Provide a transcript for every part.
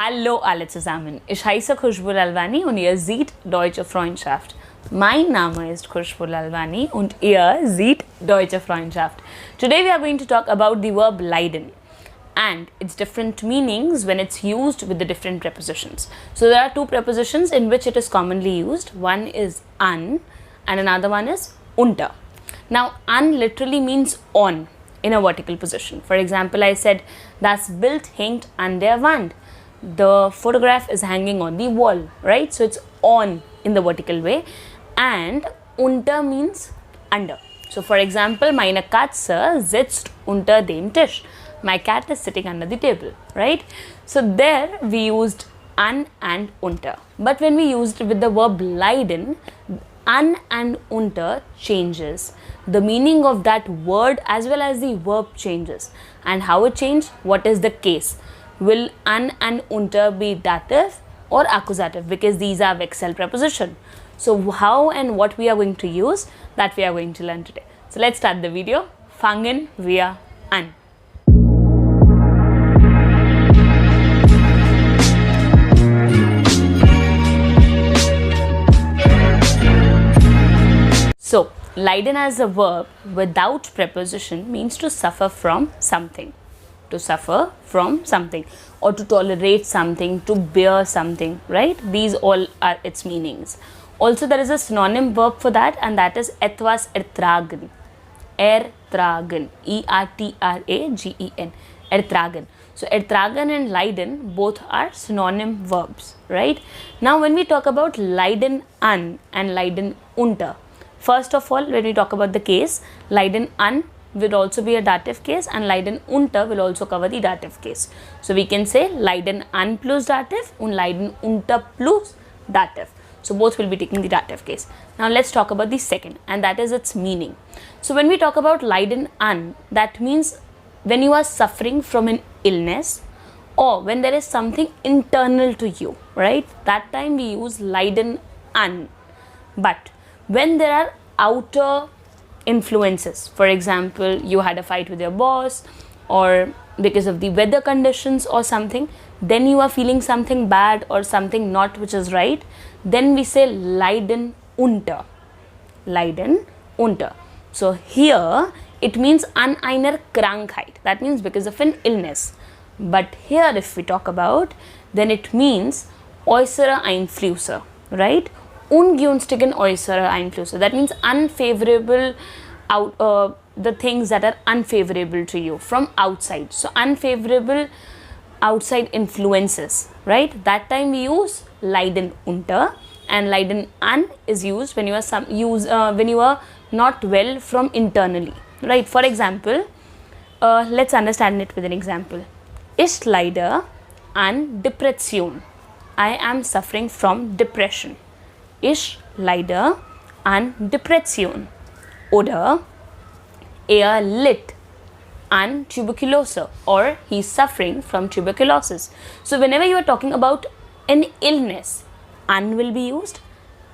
Hallo alle zusammen, ich heiße Khushbu Lalwani und ihr seht Deutsche Freundschaft. Mein Name ist Khushbu Lalwani und ihr seht Deutsche Freundschaft. Today we are going to talk about the verb leiden and its different meanings when it's used with the different prepositions. So there are two prepositions in which it is commonly used. One is an and another one is unter. Now an literally means on in a vertical position. For example, I said das Bild hängt an der Wand. The photograph is hanging on the wall, right? So it's on in the vertical way, and unter means under. So for example, meine Katze sitzt unter dem Tisch. My cat is sitting under the table, right? So there we used an and unter. But when we used it with the verb leiden, an and unter changes. The meaning of that word as well as the verb changes. And how it changed? What is the case? Will an and unter be dative or accusative, because these are Wechsel preposition. So how and what we are going to use, that we are going to learn today. So let's start the video. Fangen wir an. So leiden as a verb without preposition means to suffer from something. To suffer from something, or to tolerate something, to bear something, right? These all are its meanings. Also there is a synonym verb for that, and that is etwas ertragen. Ertragen. E-R-T-R-A-G-E-N. Ertragen. So ertragen and leiden both are synonym verbs, right? Now when we talk about leiden an and leiden unter, first of all, when we talk about the case, leiden an will also be a dative case and leiden unter will also cover the dative case. So we can say leiden an plus dative and leiden unter plus dative. So both will be taking the dative case. Now let's talk about the second, and that is its meaning. So when we talk about leiden an, that means when you are suffering from an illness or when there is something internal to you, right? That time we use leiden an. But when there are outer influences, for example, you had a fight with your boss or because of the weather conditions or something, then you are feeling something bad or something not which is right, then we say leiden unter. Leiden unter. So here it means an einer Krankheit, that means because of an illness. But here if we talk about, then it means äußere Einflüsse, right? Ungünstigen äußere Einflüsse, that means unfavorable the things that are unfavorable to you from outside. So unfavorable outside influences, right? That time we use leiden unter, and leiden an is used when you are when you are not well from internally, right? For example, let's understand it with an example. Ich leide an Depression. I am suffering from depression. Ich leide an Depression. Oder litt an Tuberkulose, or he is suffering from tuberculosis. So whenever you are talking about an illness, an will be used,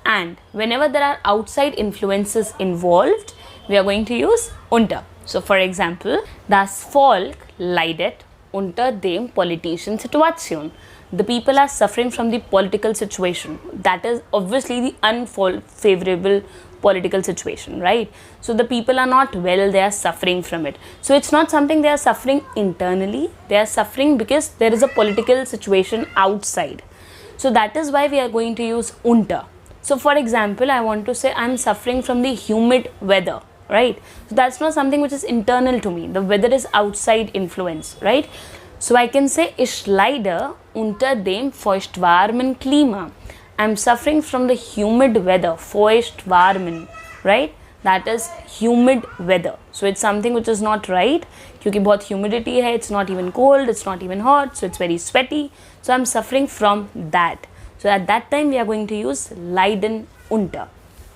and whenever there are outside influences involved, we are going to use unter. So for example, das Volk leidet unter dem politischen Situation. The people are suffering from the political situation. That is obviously the unfavorable political situation, right? So the people are not well, they are suffering from it. So it's not something they are suffering internally, they are suffering because there is a political situation outside. So that is why we are going to use unter. So for example, I want to say I'm suffering from the humid weather, right? So that's not something which is internal to me. The weather is outside influence, right? So I can say ich leide unter dem feuchtwarmen Klima. I'm suffering from the humid weather, feuchtwarmen, right? That is humid weather. So it's something which is not right. क्योंकि बहुत humidity है, it's not even cold, it's not even hot, so it's very sweaty. So I'm suffering from that. So at that time we are going to use leiden unter.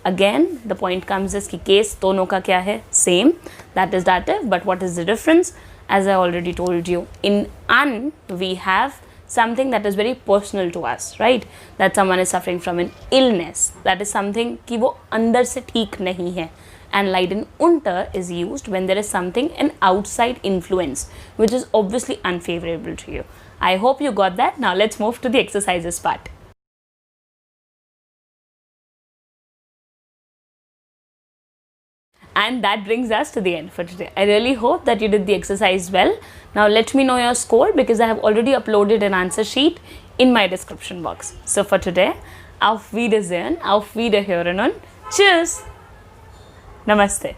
Again, the point comes is कि case दोनों का क्या है? Same. That is dative. But what is the difference? As I already told you, in an we have something that is very personal to us, right? That someone is suffering from an illness. That is something कि वो अंदर से ठीक नहीं है. And leiden unter is used when there is something, an outside influence, which is obviously unfavorable to you. I hope you got that. Now let's move to the exercises part. And that brings us to the end for today. I really hope that you did the exercise well. Now let me know your score, because I have already uploaded an answer sheet in my description box. So for today, auf Wiedersehen, auf Wiederhören und Tschüss. Namaste.